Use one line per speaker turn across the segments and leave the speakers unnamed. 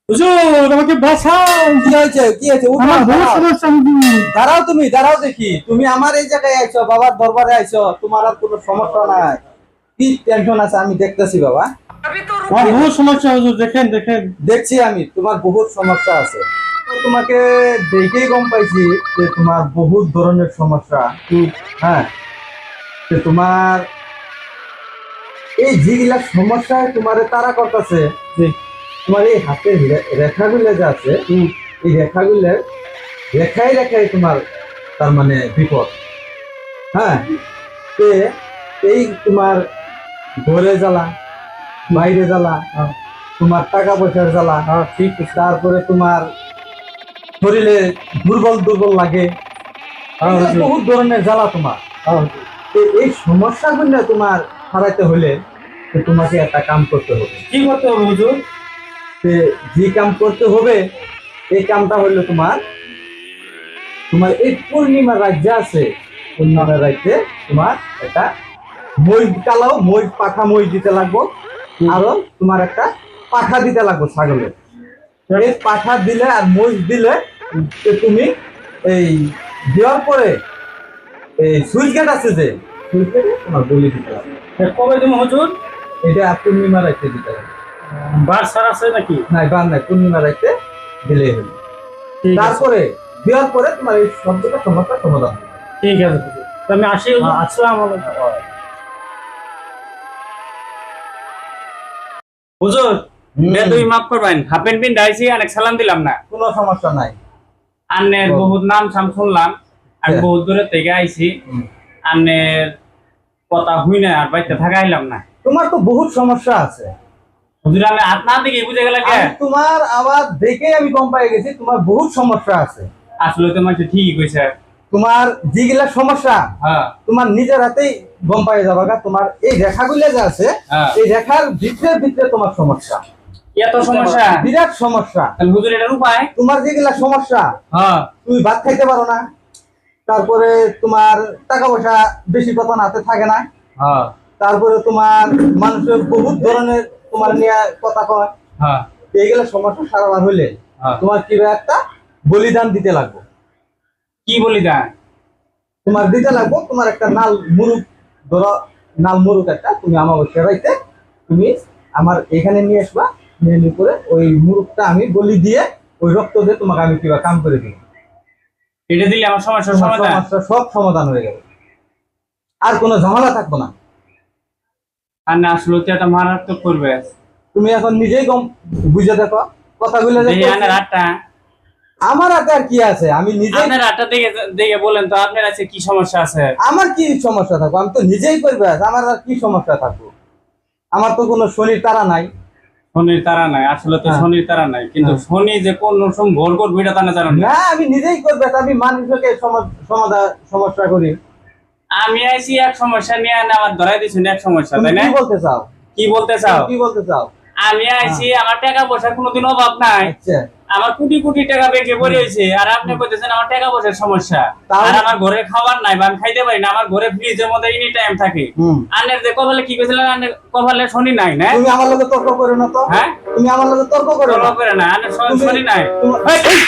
হুজুর আমাকে বাঁচাও।
কি হয়েছে কি হয়েছে? উঠো,
আমার বহু
দাঁড়াও।
সমস্যা।
দাঁড়াও, তুমি দাঁড়াও দেখি। তুমি আমার এই জায়গায় আইছো, বাবার দরবারে আইছো, তোমার আর কোনো সমস্যা নাই। কি টেনশন আছে আমি দেখতেছি বাবা।
আমার বহু সমস্যা হুজুর, দেখেন দেখেন।
দেখছি আমি তোমার বহুত সমস্যা আছে। তো তোমাকে দেখেই গম পাইছি যে তোমার বহুত ধরনের সমস্যা। হ্যাঁ, তো তোমার এই যেগুলা সমস্যায় তোমার তারা করতেছে, যে তোমার এই হাতের রেখাগুলো যে আছে, এই রেখাগুলো রেখায় রেখায় তোমার তার মানে বিপদ। হ্যাঁ, তে এই তোমার ঘরে জ্বালা, বাইরে জ্বালা, তোমার টাকা পয়সার জ্বালা, ঠিক, তারপরে তোমার শরীরে দুর্বল দুর্বল লাগে, বহুত ধরনের জ্বালা তোমার। তো এই সমস্যাগুলো তোমার হারাইতে হলে তো তোমাকে একটা কাম করতে হবে।
কি করতে হবে হুজুর?
তো যে কাম করতে হবে, এই কামটা হলো তোমার তোমার এই পূর্ণিমার রাজ্যে আছে, পূর্ণিমার রাজ্যে তোমার একটা মই কালাও, মই পাঠা মই দিতে লাগবো। আরো তোমার একটা পাঠা দিতে লাগবো ছাগলের। এই পাঠা দিলে আর মই দিলে তো তুমি এই দেওয়ার পরে এই সুইচ গেট আছে, যে সুইচ গেটে তোমার বলি দিতে লাগবে।
কবে তুমি হুজুর?
এটা পূর্ণিমা রাখতে দিতে হবে।
বার সার আছে নাকি?
নাই, বান নাই, পূর্ণিমা রাখতে দিলেই হলো।
ঠিক আছে,
তারপরে দেওয়ার পরে তোমার এই সমস্যা সমাধান হবে।
ঠিক আছে হুজুর। তো আমি আসি হুজুর। আসসালামু আলাইকুম। হুজুর বেদুই মাফ করবেন, হাফেন পিন ডাইছি অনেক সালাম দিলাম না।
কোনো সমস্যা নাই।
আন্নের বহুত নাম সাম শুনলাম, আমি
হ্যাঁ।
বহুত দূরে থেকে আইছি। আন্নের কথা হুই না আর বাইতে থাকাইলাম না।
তোমার তো বহুত সমস্যা আছে।
হুজুর আমি হাত না দিকে বুঝে গেলে কে?
আমি তোমার আওয়াজ দেখে আমি কম পাই গেছি, তোমার বহুত সমস্যা আছে।
আসলে তো মানুষ ঠিকই কইছে।
তোমার যেগুলা সমস্যা
হ্যাঁ
তোমার নিজের হাতেই গম পাই যাবা গা। তোমার এই রেখাগুলো যে আছে,
হ্যাঁ।
এই রেখার ভিতরে ভিতরে তোমার সমস্যা,
এত সমস্যা?
বিরাট সমস্যা।
তাহলে হুজুর এটার উপায়?
তোমার যেগুলা সমস্যা,
হ্যাঁ
তুমি ভাত খাইতে পারো না, তারপরে তোমার টাকা পয়সা বেশি কথা হাতে থাকে না,
হ্যাঁ
তারপরে তোমার মানুষের বহুত ধরনের তোমার নিয়ে কথা কয়,
হ্যাঁ
এইগুলা সমস্যা সারাবার হইলে
হ্যাঁ।
তোমার কি একটা বলিদান দিতে লাগবে।
কি বলি দা?
তোমার দিতে লাগবো তোমার একটা নাল মুরুক, ধরো নাল মুরুক একটা তুমি আমাবস্যা রাইতে তুমি আমার এখানে নিয়ে আসবা। নিয়ে নিয়ে করে ওই মুরুকটা আমি বলি দিয়ে ওই রক্ত দিয়ে তোমাকে আমি কিবা কাম করে দিই।
এটা দিলে আমার সমস্যার
তোমার
সমাধান?
সমস্যা সব সমাধান হয়ে যাবে, আর কোনো ঝামেলা থাকবো না।
আর না আসলে তো এটা মারাত্মক করবে।
তুমি এখন নিজেই কম বুঝে দেখো কথাগুলো যে
এই আনের আটটা,
আমার হাতে আর কি আছে, আমি নিজেই
আপনার আটটা দেখে দেখে বলেন তো আপনার আছে কি সমস্যা আছে?
আমার কি সমস্যা থাকবো, আমি তো নিজেই করবে, আমার আর কি সমস্যা থাকবো। আমার তো কোনো শনির তারা নাই।
শনির তারা নাই, আসলে তো
হ্যাঁ।
শনির তারা নাই, কিন্তু
হ্যাঁ।
শনি যে কোন সময় ভোর করবে এটা তারা জানেন না।
না, আমি নিজেই করবে, আমি মানুষকে সমাধান সমস্যা করি।
আমি আইছি এক সমস্যা নিয়ে না আমার ধরাই দিছেন এক সমস্যা,
তুমি
তাই না?
কি বলতে চাও?
কি বলতে চাও?
কি বলতে চাও?
আমি আইছি আমার টাকা পয়সা কোনোদিন অভাব নাই,
আচ্ছা,
আমার কোটি কোটি টাকা ব্যাংকে পড়ে হয়েছে, আর আপনি কইতেছেন আমার টাকা পয়সার সমস্যা।
তাহলে-
আর আমার ঘরে খাবার নাই বা আমি খাইতে পারি না, আমার ঘরে ফ্রিজের মধ্যে এনি টাইম থাকে। আনের যে কপালে কি কইছিলেন, আনের কপালে শনি নাই না?
তুমি আমার লগে তর্ক করো না তো।
হ্যাঁ?
তুমি আমার লগে তর্ক করো
তর্ক
না।
করে না, আনের
তুমি-
শনি নাই।
এই, এই,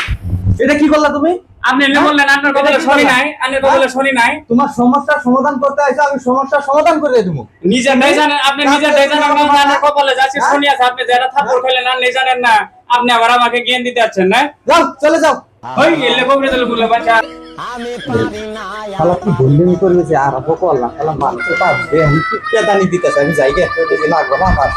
এটা কি করলা তুমি?
আপনি এমনি বললেন আপনার কপালে শনি নাই, আনের কপালে শনি নাই।
তোমার সমস্যার সমাধান করতে আইছো, আমি সমস্যার সমাধান করে দেবো।
নিজে নাই জানেন, আপনি নিজে নাই জানেন না যে আনের কপালে যাচ্ছে শনি আছে, আপনি যারা থাপ্পড় খেলেন না নেই জানেন না, আপনি আবার আমাকে জ্ঞান দিতে যাচ্ছেন না?
যাও, চলে যাও।
ওই এলে কবরে দিলে বলে বাচ্চা।
শালা কি বললেন করবে যে আর করলাম, শালা মানুষের পাশ আমি কি কেদানি দিতেছে, আমি যাই গে লাগবো না আমার